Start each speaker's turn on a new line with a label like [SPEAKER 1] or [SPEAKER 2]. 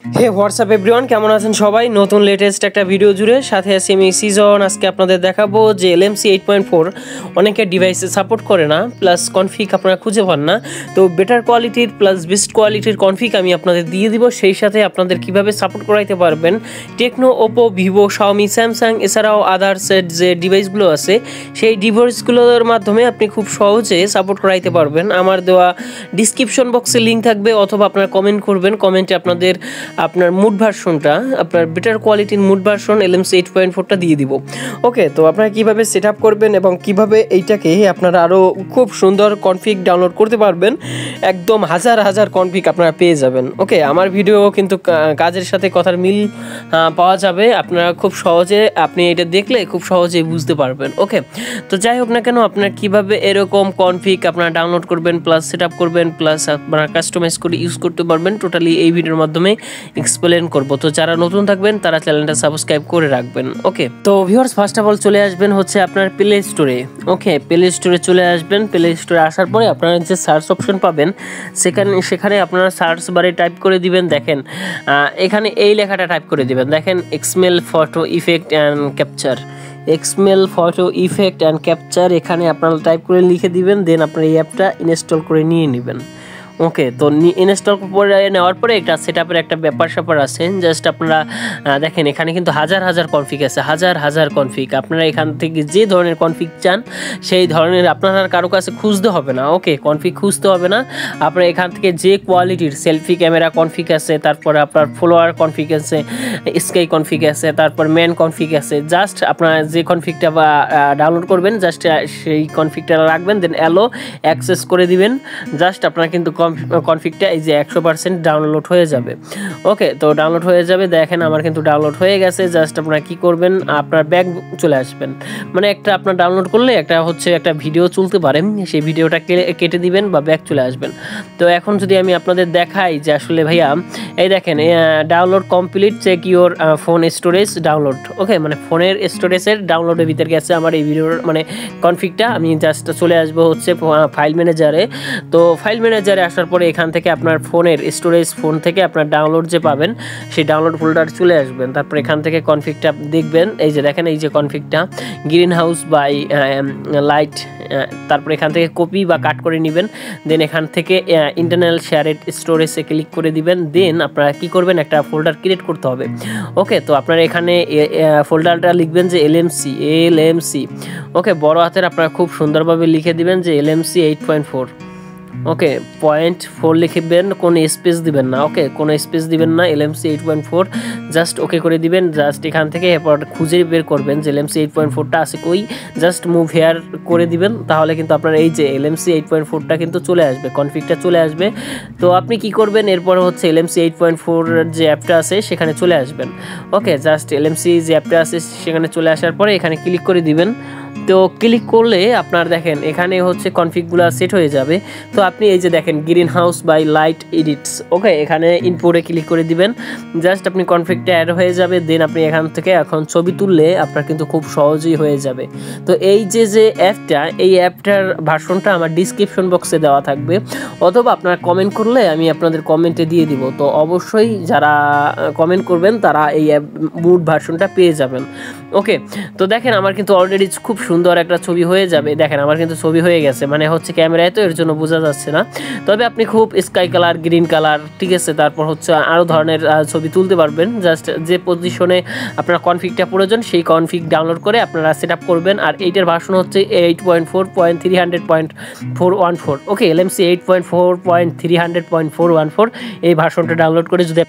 [SPEAKER 1] হে WhatsApp everyone, কেমন আছেন সবাই? নতুন লেটেস্ট একটা ভিডিও জুড়ে সাথে আছি আমি সিজন। আজকে আপনাদের দেখাবো যে LMC 8.4 অনেকের ডিভাইসে সাপোর্ট করে না, প্লাস কনফিগ আপনারা খুঁজে পান না। তো বেটার কোয়ালিটির প্লাস বেস্ট কোয়ালিটির কনফিগ আমি আপনাদের দিয়ে দিব, সেই সাথে আপনাদের কিভাবে সাপোর্ট করাইতে পারবেন Tecno, Oppo, Vivo, Xiaomi, Samsung এছাড়াও আদার্সের যে ডিভাইসগুলো আছে সেই ডিভাইসগুলোর মাধ্যমে আপনি খুব সহজে সাপোর্ট করাইতে পারবেন। আমার দেওয়া ডিসক্রিপশন বক্সে লিঙ্ক থাকবে, অথবা আপনারা কমেন্ট করবেন, কমেন্টে আপনার মুড ভার্সনটা, আপনার বেটার কোয়ালিটির মুড ভার্সন LMC 8.4টা দিয়ে দিব। ওকে, তো আপনারা কীভাবে সেট আপ করবেন এবং কিভাবে এইটাকে আপনারা আরও খুব সুন্দর কনফিগ ডাউনলোড করতে পারবেন, একদম হাজার হাজার কনফিগ আপনারা পেয়ে যাবেন। ওকে, আমার ভিডিও কিন্তু কাজের সাথে কথার মিল পাওয়া যাবে, আপনারা খুব সহজে আপনি এটা দেখলে খুব সহজেই বুঝতে পারবেন। ওকে, তো যাই হোক না কেন, আপনারা কীভাবে এরকম কনফিগ আপনারা ডাউনলোড করবেন, প্লাস সেট আপ করবেন, প্লাস আপনারা কাস্টমাইজ করে ইউজ করতে পারবেন, টোটালি এই ভিডিওর মাধ্যমে এক্সপ্লেন করব। তো যারা নতুন থাকবেন তারা চ্যানেলটা সাবস্ক্রাইব করে রাখবেন। ওকে, তো ভিউয়ার্স, ফার্স্ট অফ অল চলে আসবেন হচ্ছে আপনার প্লে স্টোরে। ওকে, প্লে স্টোরে চলে আসবেন। প্লে স্টোরে আসার পরে আপনারা যে সার্চ অপশন পাবেন সেখানে আপনারা সার্চ বারে টাইপ করে দিবেন। দেখেন এখানে এই লেখাটা টাইপ করে দিবেন, দেখেন XML photo effect and capture, XML photo effect and capture, এখানে আপনারা টাইপ করে লিখে দিবেন, দেন আপনার এই অ্যাপটা ইনস্টল করে নিয়ে নেবেন। ওকে, তো ইনস্টল করে নেওয়ার পরে একটা সেটআপের একটা ব্যাপার আছে। জাস্ট আপনারা দেখেন এখানে কিন্তু হাজার হাজার কনফিগ আছে, হাজার হাজার কনফিগ। আপনারা এখান থেকে যে ধরনের কনফিগ চান সেই ধরনের আপনারা কারো কাছে খুঁজতে হবে না। ওকে, কনফিগ খুঁজতে হবে না, আপনারা এখান থেকে যে কোয়ালিটির সেলফি ক্যামেরা কনফিগ আছে, তারপরে আপনার ফলোয়ার কনফিগ আছে, স্কাই কনফিগ আছে, তারপর ম্যান কনফিগ আছে, জাস্ট আপনারা যে কনফিগটা ডাউনলোড করবেন জাস্ট সেই কনফিগটা রাখবেন, দেন অ্যালো অ্যাক্সেস করে দিবেন। জাস্ট আপনারা কিন্তু কনফিগটা এই যে 100% ডাউনলোড হয়ে যাবে। ওকে, তো ডাউনলোড হয়ে যাবে। দেখেন আমার কিন্তু ডাউনলোড হয়ে গেছে। জাস্ট আপনারা কি করবেন, আপনার ব্যাক চলে আসবেন, মানে একটা আপনার ডাউনলোড করলে একটা ভিডিও চলতে পারে, সেই ভিডিওটা কেটে দিবেন বা ব্যাক চলে আসবেন। তো এখন যদি আমি আপনাদের দেখাই যে আসলে ভাইয়া এই দেখেন download complete, check your phone storage download. Okay, মানে ফোনের স্টোরেজের ডাউনলোডের ভিতরে গেছে আমার এই ভিডিওর মানে কনফিগটা। আমি জাস্ট চলে আসবো হচ্ছে ফাইল ম্যানেজারে। তো ফাইল ম্যানেজারে আসার পরে এখান থেকে আপনার ফোনের স্টোরেজ, ফোন থেকে আপনার ডাউনলোড যে পাবেন সেই ডাউনলোড ফোল্ডার চলে আসবেন। তারপর এখান থেকে কনফিগটা দেখবেন, এই যে দেখেন এই যে কনফিগটা গ্রিন হাউস বাই লাইট, তারপর এখান থেকে কপি বা কাট করে নেবেন, দেন এখান থেকে ইন্টারনাল শেয়ারেড স্টোরেজে ক্লিক করে দিবেন। দেন আপনারা কি করবেন, একটা ফোল্ডার ক্রিয়েট করতে হবে। ওকে, তো আপনারা এখানে ফোল্ডারটা লিখবেন যে LMC। ওকে, বড় হাতের আপনারা খুব সুন্দরভাবে লিখে দিবেন যে LMC 8.4। ওকে, 0.4 লিখবেন, কোনো স্পেস দিবেন না। ওকে, কোনো স্পেস দিবেন না, LMC 8.4 জাস্ট ওকে করে দিবেন। জাস্ট এখান থেকে এরপর খুঁজে বের করবেন যে LMC 8.4টা আছে কই, জাস্ট মুভ হেয়ার করে দিবেন, তাহলে কিন্তু আপনার এই যে LMC 8.4টা কিন্তু চলে আসবে, কনফিগটা চলে আসবে। তো আপনি কি করবেন, এরপর হচ্ছে LMC 8.4 যে অ্যাপটা আছে সেখানে চলে আসবেন। ওকে, জাস্ট LMC যে অ্যাপটা আছে সেখানে চলে আসার পরে এখানে ক্লিক করে দিবেন। তো ক্লিক করলে আপনার দেখেন এখানে হচ্ছে কনফিগগুলো সেট হয়ে যাবে। তো আপনি এই যে দেখেন green house by light edits. Okay, এখানে ইনপুটে ক্লিক করে দিবেন, জাস্ট আপনি কনফিগটা অ্যাড হয়ে যাবে। দেন আপনি এখান থেকে এখন ছবি তুললে আপনার কিন্তু খুব সহজেই হয়ে যাবে। তো এই যে অ্যাপটা, এই অ্যাপটার ভার্সনটা আমার ডিসক্রিপশন বক্সে দেওয়া থাকবে, অথবা আপনারা কমেন্ট করলে আমি আপনাদের কমেন্টে দিয়ে দিব। তো অবশ্যই যারা কমেন্ট করবেন তারা এই অ্যাপ মুড ভার্সনটা পেয়ে যাবেন। ওকে, তো দেখেন আমার কিন্তু অলরেডি খুব সুন্দর একটা ছবি হয়ে যাবে। দেখেন আমার কিন্তু ছবি হয়ে গেছে, মানে হচ্ছে ক্যামেরায় তো এর জন্য বোঝা যাচ্ছে না, তবে আপনি খুব স্কাই কালার, গ্রিন কালার, ঠিক আছে, তারপর হচ্ছে আরও ধরনের ছবি তুলতে পারবেন। জাস্ট যে পজিশনে আপনার কনফিগটা প্রয়োজন সেই কনফিগ ডাউনলোড করে আপনারা সেট আপ করবেন। আর এইটার ভার্সন হচ্ছে 8.4.300.414। ওকে, LMC 8.4.300.414 এই ভার্সনটা ডাউনলোড করে যদি